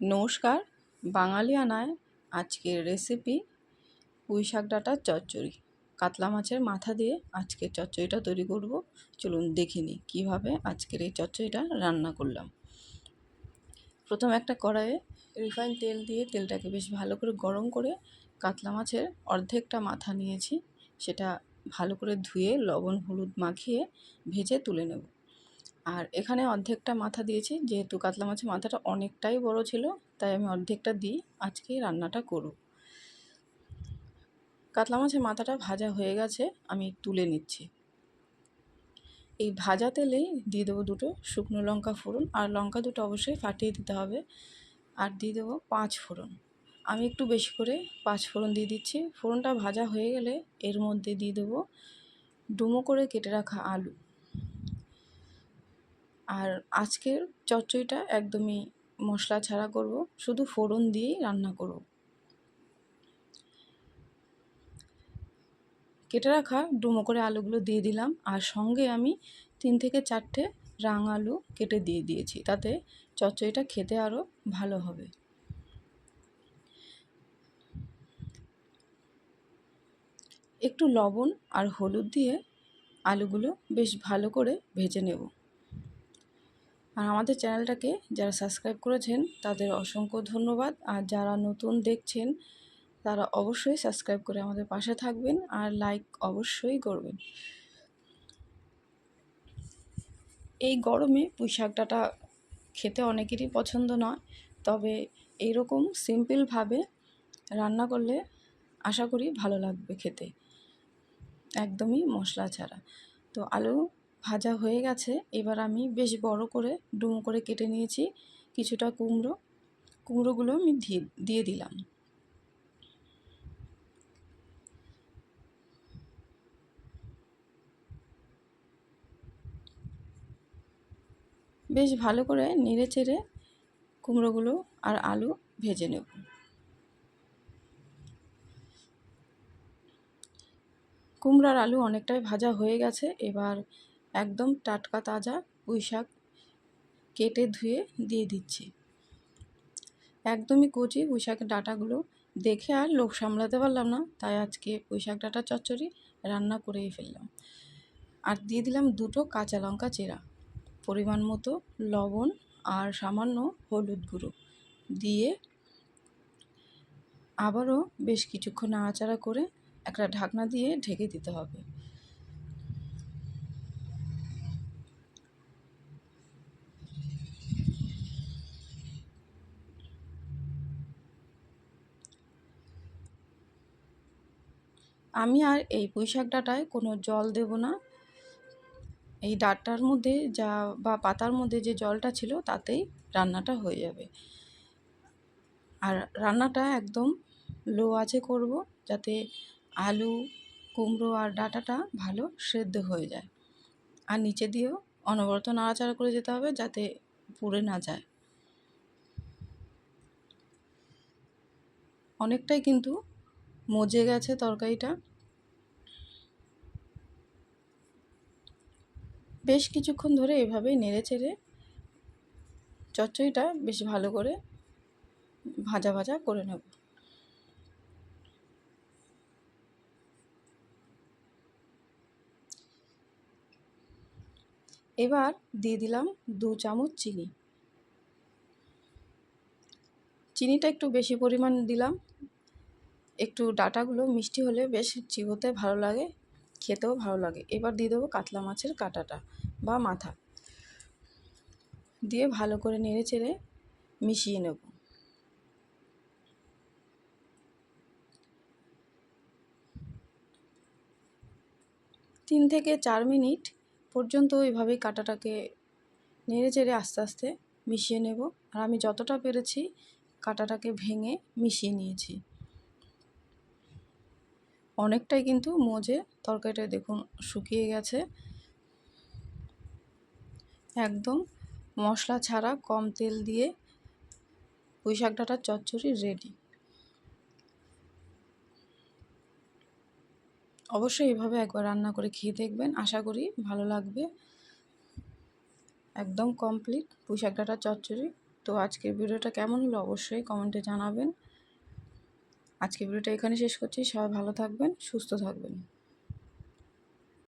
নমস্কার। বাঙালিয়ানায় আজকের রেসিপি পুঁই শাক ডাঁটার চচ্চড়ি। কাতলা মাছের মাথা দিয়ে আজকের চচ্চড়িটা তৈরি করব। চলুন দেখে নিই কীভাবে আজকের এই চচ্চড়িটা রান্না করলাম। প্রথম একটা কড়াইয়ে রিফাইন তেল দিয়ে তেলটাকে বেশ ভালো করে গরম করে কাতলা মাছের অর্ধেকটা মাথা নিয়েছি, সেটা ভালো করে ধুয়ে লবণ হলুদ মাখিয়ে ভেজে তুলে নেব। আর এখানে অর্ধেকটা মাথা দিয়েছি, যেহেতু কাতলা মাছের মাথাটা অনেকটাই বড় ছিল, তাই আমি অর্ধেকটা দিয়ে আজকে রান্নাটা করব। কাতলা মাছের মাথাটা ভাজা হয়ে গেছে, আমি তুলে নিচ্ছি। এই ভাজা তেলেই দিয়ে দেবো দুটো শুকনো লঙ্কা ফোড়ন, আর লঙ্কা দুটো অবশ্যই ফাটিয়ে দিতে হবে। আর দিয়ে দেবো 5 ফোড়ন। আমি একটু বেশি করে 5 ফোড়ন দিয়ে দিচ্ছি। ফোড়নটা ভাজা হয়ে গেলে এর মধ্যে দিয়ে দেবো ডুমো করে কেটে রাখা আলু। আর আজকের চচ্চড়িটা একদমই মশলা ছাড়া করব, শুধু ফোড়ন দিয়েই রান্না করব। কেটে রাখা ডুমো করে আলুগুলো দিয়ে দিলাম, আর সঙ্গে আমি 3 থেকে 4টে রাঙা আলু কেটে দিয়ে দিয়েছি, তাতে চচ্চড়িটা খেতে আরও ভালো হবে। একটু লবণ আর হলুদ দিয়ে আলুগুলো বেশ ভালো করে ভেজে নেব। আর আমাদের চ্যানেলটাকে যারা সাবস্ক্রাইব করেছেন তাদের অসংখ্য ধন্যবাদ, আর যারা নতুন দেখছেন তারা অবশ্যই সাবস্ক্রাইব করে আমাদের পাশে থাকবেন আর লাইক অবশ্যই করবেন। এই গরমে পুঁই শাক ডাঁটা খেতে অনেকেরই পছন্দ নয়, তবে এইরকম সিম্পলভাবে রান্না করলে আশা করি ভালো লাগবে খেতে, একদমই মশলা ছাড়া। তো আলু ভাজা হয়ে গেছে, এবার আমি বেশ বড় করে ডুমো করে কেটে নিয়েছি কিছুটা কুমড়োগুলো আমি দিয়ে দিলাম। বেশ ভালো করে নেড়ে চেড়ে কুমড়োগুলো আর আলু ভেজে নেব। কুমড়ো আর আলু অনেকটাই ভাজা হয়ে গেছে, এবার একদম টাটকা তাজা পুঁই শাক কেটে ধুয়ে দিয়ে দিচ্ছি। একদমই কচি পুঁই শাকের ডাঁটাগুলো দেখে আর লোভ সামলাতে পারলাম না, তাই আজকে পুঁই শাক ডাঁটা চচ্চড়ি রান্না করেই ফেললাম। আর দিয়ে দিলাম দুটো কাঁচা লঙ্কা চেরা, পরিমাণ মতো লবণ আর সামান্য হলুদ গুঁড়ো দিয়ে আবারও বেশ কিছুক্ষণ নাড়াচাড়া করে একটা ঢাকনা দিয়ে ঢেকে দিতে হবে। আমি আর এই পুঁই শাক ডাঁটায় কোনো জল দেব না। এই ডাঁটার মধ্যে বা পাতার মধ্যে যে জলটা ছিল তাতেই রান্নাটা হয়ে যাবে। আর রান্নাটা একদম লো আঁচে করব, যাতে আলু কুমড়ো আর ডাঁটাটা ভালো সেদ্ধ হয়ে যায়। আর নিচে দিয়েও অনবরত নাড়াচাড়া করে যেতে হবে যাতে পুড়ে না যায়। অনেকটাই কিন্তু মজে গেছে তরকারিটা। বেশ কিছুক্ষণ ধরে এভাবেই নেড়ে চেড়ে চচ্চড়িটা বেশ ভালো করে ভাজা ভাজা করে নেব। এবার দিয়ে দিলাম 2 চামচ চিনি। চিনিটা একটু বেশি পরিমাণ দিলাম, একটু ডাঁটাগুলো মিষ্টি হলে বেশ চিবোতে ভালো লাগে, খেতেও ভালো লাগে। এবার দিয়ে দেবো কাতলা মাছের কাঁটাটা বা মাথা, দিয়ে ভালো করে নেড়ে চেড়ে মিশিয়ে নেব। তিন থেকে 4 মিনিট পর্যন্ত এইভাবেই কাঁটাটাকে নেড়ে চেড়ে আস্তে আস্তে মিশিয়ে নেব। আর আমি যতটা পেরেছি কাঁটাটাকে ভেঙে মিশিয়ে নিয়েছি। অনেকটাই কিন্তু মজে তরকারিটা দেখুন শুকিয়ে গেছে, একদম মশলা ছাড়া কম তেল দিয়ে পুঁই শাক ডাঁটার চচ্চড়ি রেডি। অবশ্যই এভাবে একবার রান্না করে খেয়ে দেখবেন, আশা করি ভালো লাগবে। একদম কমপ্লিট পুঁই শাক ডাঁটার চচ্চড়ি। তো আজকের ভিডিওটা কেমন হলো অবশ্যই কমেন্টে জানাবেন। আজকের ভিডিওটা এখানে শেষ করছি। সবাই ভালো থাকবেন, সুস্থ থাকবেন।